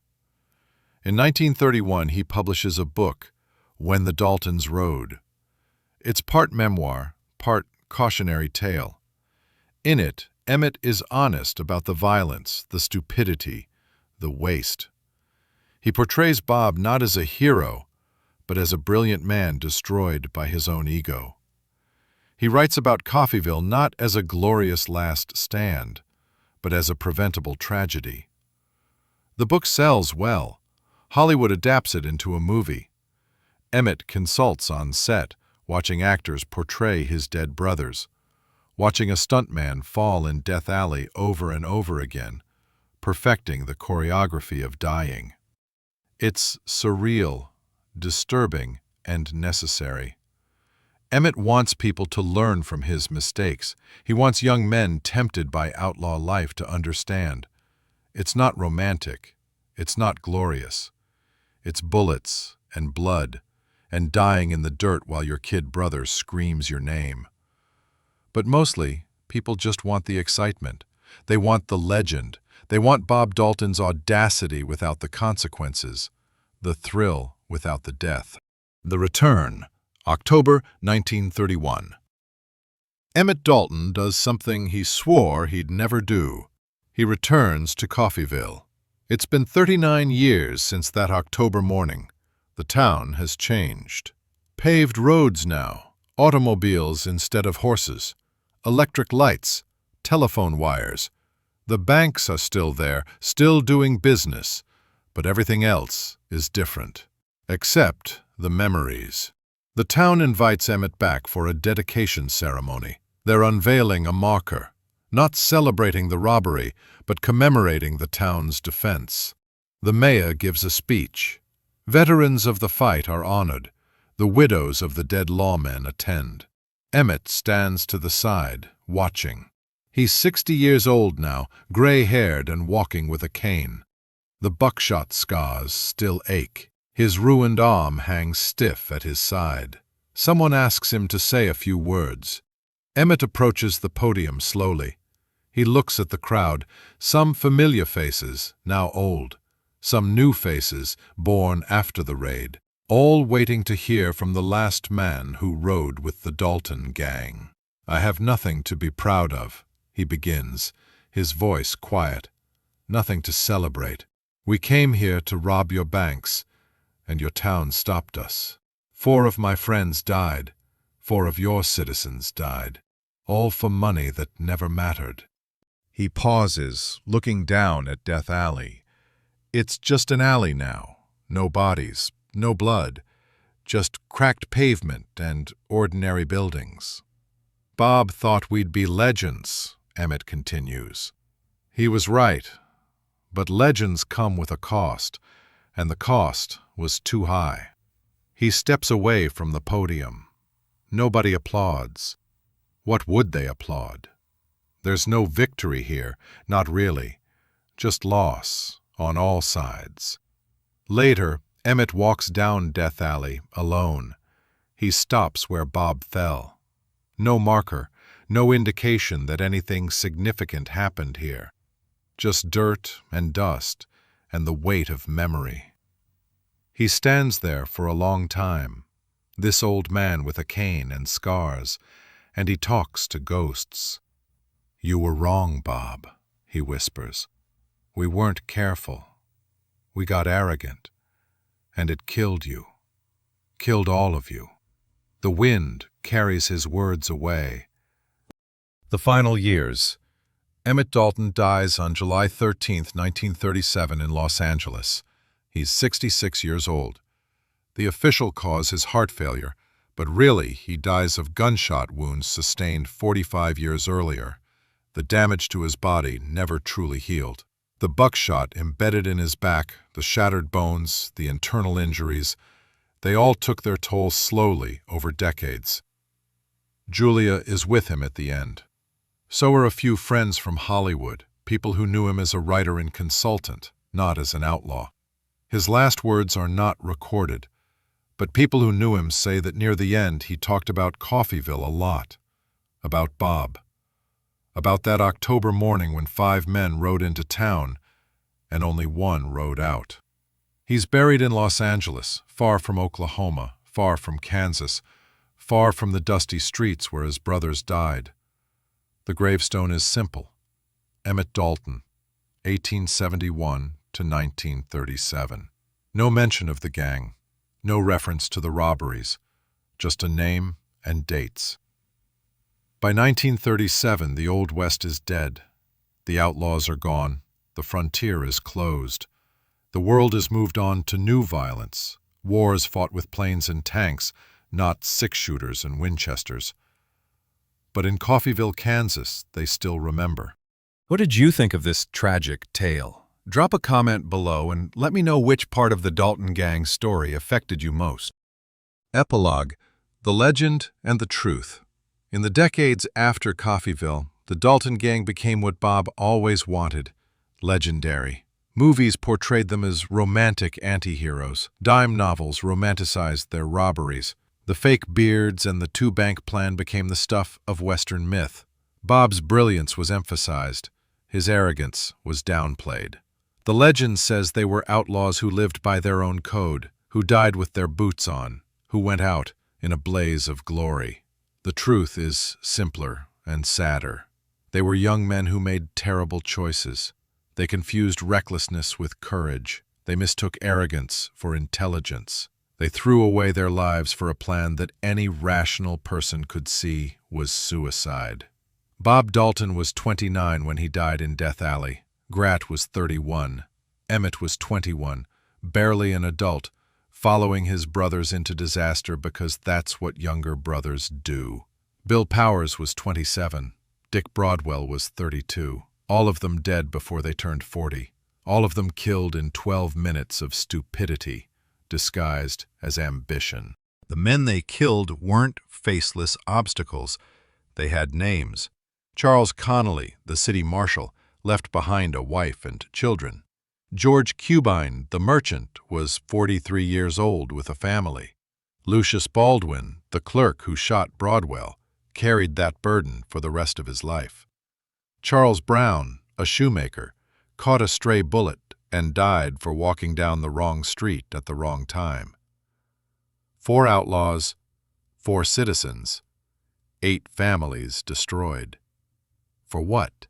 In 1931, he publishes a book, When the Daltons Rode. It's part memoir, part cautionary tale. In it, Emmett is honest about the violence, the stupidity, the waste. He portrays Bob not as a hero, but as a brilliant man destroyed by his own ego. He writes about Coffeyville not as a glorious last stand, but as a preventable tragedy. The book sells well. Hollywood adapts it into a movie. Emmett consults on set, watching actors portray his dead brothers, watching a stuntman fall in Death Alley over and over again, perfecting the choreography of dying. It's surreal, disturbing, and necessary. Emmett wants people to learn from his mistakes. He wants young men tempted by outlaw life to understand. It's not romantic. It's not glorious. It's bullets and blood and dying in the dirt while your kid brother screams your name. But mostly, people just want the excitement. They want the legend. They want Bob Dalton's audacity without the consequences, the thrill without the death. The Return, October 1931. Emmett Dalton does something he swore he'd never do. He returns to Coffeyville. It's been 39 years since that October morning. The town has changed. Paved roads now, automobiles instead of horses, electric lights, telephone wires. The banks are still there, still doing business, but everything else is different, except the memories. The town invites Emmett back for a dedication ceremony. They're unveiling a marker, not celebrating the robbery, but commemorating the town's defense. The mayor gives a speech. Veterans of the fight are honored. The widows of the dead lawmen attend. Emmett stands to the side, watching. He's 60 years old now, gray-haired and walking with a cane. The buckshot scars still ache. His ruined arm hangs stiff at his side. Someone asks him to say a few words. Emmett approaches the podium slowly. He looks at the crowd, some familiar faces, now old, some new faces, born after the raid, all waiting to hear from the last man who rode with the Dalton Gang. "I have nothing to be proud of," he begins, his voice quiet. "Nothing to celebrate. We came here to rob your banks, and your town stopped us. 4 of my friends died. 4 of your citizens died. All for money that never mattered." He pauses, looking down at Death Alley. It's just an alley now. No bodies, no blood, just cracked pavement and ordinary buildings. "Bob thought we'd be legends," Emmett continues. He was right, but legends come with a cost, and the cost was too high. He steps away from the podium. Nobody applauds. What would they applaud? There's no victory here, not really, just loss on all sides. Later, Emmett walks down Death Alley alone. He stops where Bob fell. No marker, no indication that anything significant happened here. Just dirt and dust and the weight of memory. He stands there for a long time, this old man with a cane and scars, and he talks to ghosts. "You were wrong, Bob," he whispers. "We weren't careful. We got arrogant, and it killed you. Killed all of you." The wind carries his words away. The final years. Emmett Dalton dies on July 13, 1937 in Los Angeles. He's 66 years old. The official cause is heart failure, but really he dies of gunshot wounds sustained 45 years earlier. The damage to his body never truly healed. The buckshot embedded in his back, the shattered bones, the internal injuries, they all took their toll slowly over decades. Julia is with him at the end. So are a few friends from Hollywood, people who knew him as a writer and consultant, not as an outlaw. His last words are not recorded, but people who knew him say that near the end he talked about Coffeyville a lot, about Bob, about that October morning when 5 men rode into town and only one rode out. He's buried in Los Angeles, far from Oklahoma, far from Kansas, far from the dusty streets where his brothers died. The gravestone is simple. Emmett Dalton, 1871 to 1937. No mention of the gang, no reference to the robberies, just a name and dates. By 1937, the Old West is dead. The outlaws are gone. The frontier is closed. The world has moved on to new violence, wars fought with planes and tanks, not six-shooters and Winchesters. But in Coffeyville, Kansas, they still remember. What did you think of this tragic tale? Drop a comment below and let me know which part of the Dalton Gang story affected you most. Epilogue: The Legend and the Truth. In the decades after Coffeyville, the Dalton Gang became what Bob always wanted: legendary. Movies portrayed them as romantic anti-heroes. Dime novels romanticized their robberies. The fake beards and the two-bank plan became the stuff of Western myth. Bob's brilliance was emphasized. His arrogance was downplayed. The legend says they were outlaws who lived by their own code, who died with their boots on, who went out in a blaze of glory. The truth is simpler and sadder. They were young men who made terrible choices. They confused recklessness with courage. They mistook arrogance for intelligence. They threw away their lives for a plan that any rational person could see was suicide. Bob Dalton was 29 when he died in Death Alley. Grat was 31. Emmett was 21, barely an adult, following his brothers into disaster because that's what younger brothers do. Bill Powers was 27. Dick Broadwell was 32. All of them dead before they turned 40. All of them killed in 12 minutes of stupidity, disguised as ambition. The men they killed weren't faceless obstacles. They had names. Charles Connolly, the city marshal, left behind a wife and children. George Cubine, the merchant, was 43 years old with a family. Lucius Baldwin, the clerk who shot Broadwell, carried that burden for the rest of his life. Charles Brown, a shoemaker, caught a stray bullet and died for walking down the wrong street at the wrong time. 4 outlaws, 4 citizens, 8 families destroyed. For what?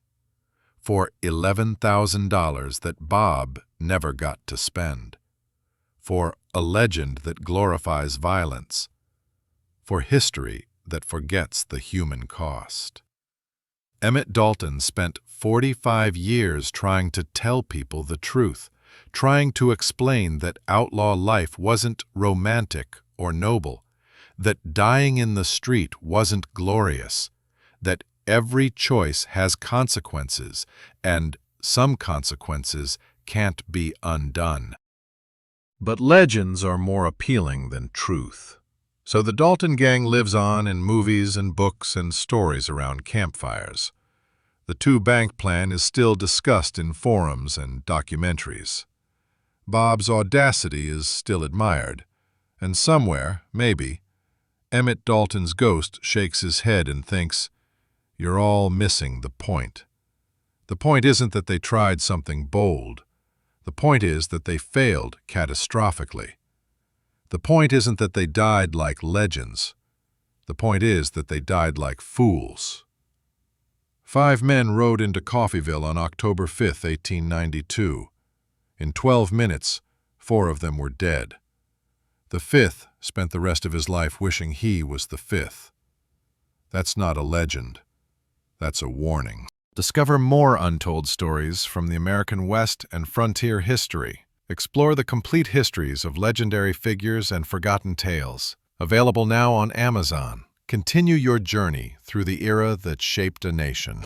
For $11,000 that Bob never got to spend. For a legend that glorifies violence. For history that forgets the human cost. Emmett Dalton spent 45 years trying to tell people the truth, trying to explain that outlaw life wasn't romantic or noble, that dying in the street wasn't glorious, that every choice has consequences, and some consequences can't be undone. But legends are more appealing than truth. So the Dalton Gang lives on in movies and books and stories around campfires. The two-bank plan is still discussed in forums and documentaries. Bob's audacity is still admired, and somewhere, maybe, Emmett Dalton's ghost shakes his head and thinks, "You're all missing the point. The point isn't that they tried something bold. The point is that they failed catastrophically. The point isn't that they died like legends. The point is that they died like fools." 5 men rode into Coffeyville on October 5, 1892. In 12 minutes, 4 of them were dead. The 5th spent the rest of his life wishing he was the 5th. That's not a legend. That's a warning. Discover more untold stories from the American West and frontier history. Explore the complete histories of legendary figures and forgotten tales. Available now on Amazon. Continue your journey through the era that shaped a nation.